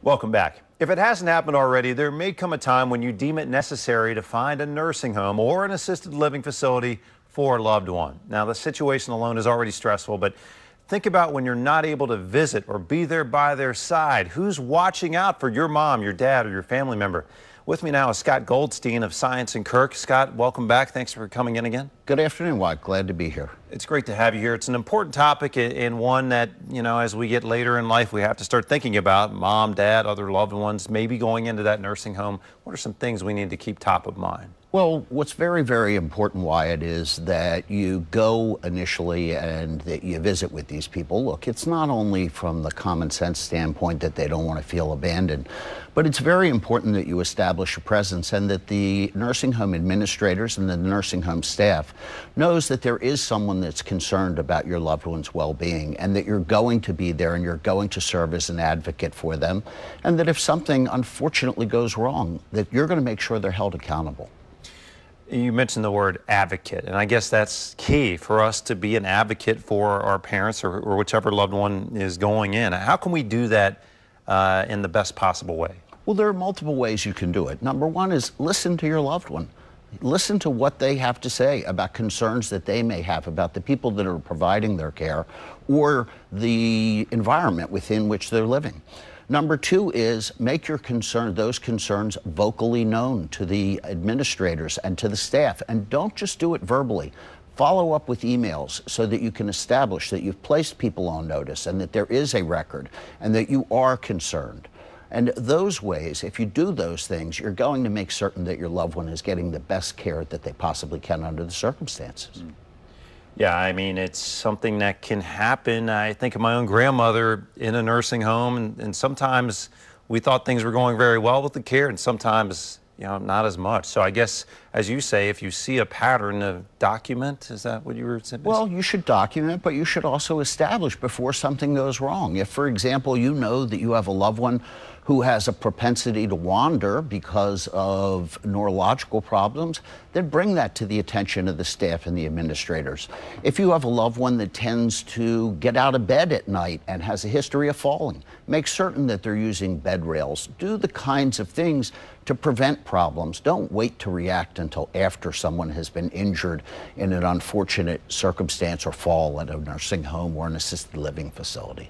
Welcome back. If it hasn't happened already, there may come a time when you deem it necessary to find a nursing home or an assisted living facility for a loved one. Now, the situation alone is already stressful, but think about when you're not able to visit or be there by their side. Who's watching out for your mom, your dad, or your family member? With me now is Scott Goldstein of Saiontz and Kirk. Scott, welcome back. Thanks for coming in again. Good afternoon, Watt. Glad to be here. It's great to have you here. It's an important topic and one that, as we get later in life, we have to start thinking about. Mom, dad, other loved ones, maybe going into that nursing home. What are some things we need to keep top of mind? Well, what's very, very important, Wyatt, is that you go initially and that you visit with these people. Look, it's not only from the common sense standpoint that they don't want to feel abandoned, but it's very important that you establish a presence and that the nursing home administrators and the nursing home staff knows that there is someone that's concerned about your loved one's well-being and that you're going to be there and you're going to serve as an advocate for them, and that if something unfortunately goes wrong, that you're going to make sure they're held accountable. You mentioned the word advocate, and I guess that's key for us to be an advocate for our parents or whichever loved one is going in. How can we do that in the best possible way? Well, there are multiple ways you can do it. Number one is listen to your loved one. Listen to what they have to say about concerns that they may have about the people that are providing their care or the environment within which they're living. Number two is make your those concerns vocally known to the administrators and to the staff, and don't just do it verbally. Follow up with emails so that you can establish that you've placed people on notice and that there is a record and that you are concerned. And those ways, if you do those things, you're going to make certain that your loved one is getting the best care that they possibly can under the circumstances. Yeah, I mean, it's something that can happen. I think of my own grandmother in a nursing home, and sometimes we thought things were going very well with the care, and sometimes, not as much. So I guess, as you say, if you see a pattern of document, is that what you were saying? Well, you should document, but you should also establish before something goes wrong. If, for example, you know that you have a loved one who has a propensity to wander because of neurological problems, then bring that to the attention of the staff and the administrators. If you have a loved one that tends to get out of bed at night and has a history of falling, make certain that they're using bed rails. Do the kinds of things to prevent problems. Don't wait to react until after someone has been injured in an unfortunate circumstance or fall at a nursing home or an assisted living facility.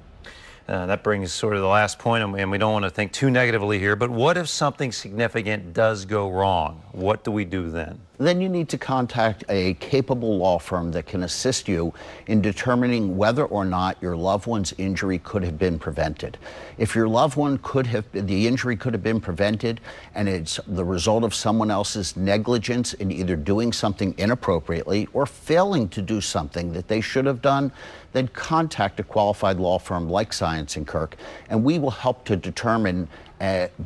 That brings sort of the last point, and we don't want to think too negatively here, but what if something significant does go wrong? What do we do then? Then you need to contact a capable law firm that can assist you in determining whether or not your loved one's injury could have been prevented. If your loved one the injury could have been prevented and it's the result of someone else's negligence in either doing something inappropriately or failing to do something that they should have done, then contact a qualified law firm like Saiontz and Kirk, and we will help to determine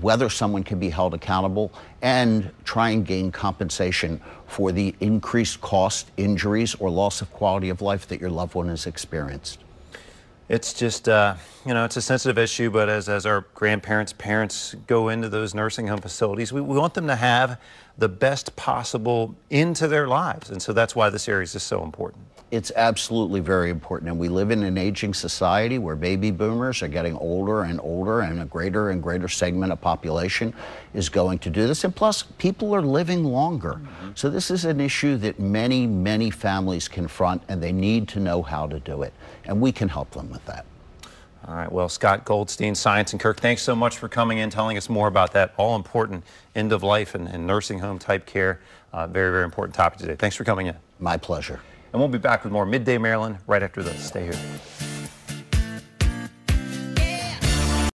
whether someone can be held accountable and try and gain compensation for the increased cost, injuries, or loss of quality of life that your loved one has experienced. It's just, it's a sensitive issue, but as our grandparents, parents go into those nursing home facilities, we want them to have the best possible into their lives. And so that's why this area is just so important. It's absolutely very important. And we live in an aging society where baby boomers are getting older and older, and a greater and greater segment of population is going to do this. And plus, people are living longer. So this is an issue that many, many families confront, and they need to know how to do it. And we can help them with that. All right. Well, Scott Goldstein, Saiontz and Kirk, thanks so much for coming in, telling us more about that all-important end-of-life and nursing home type care. Very, very important topic today. Thanks for coming in. My pleasure. And we'll be back with more Midday Maryland right after this. Stay here.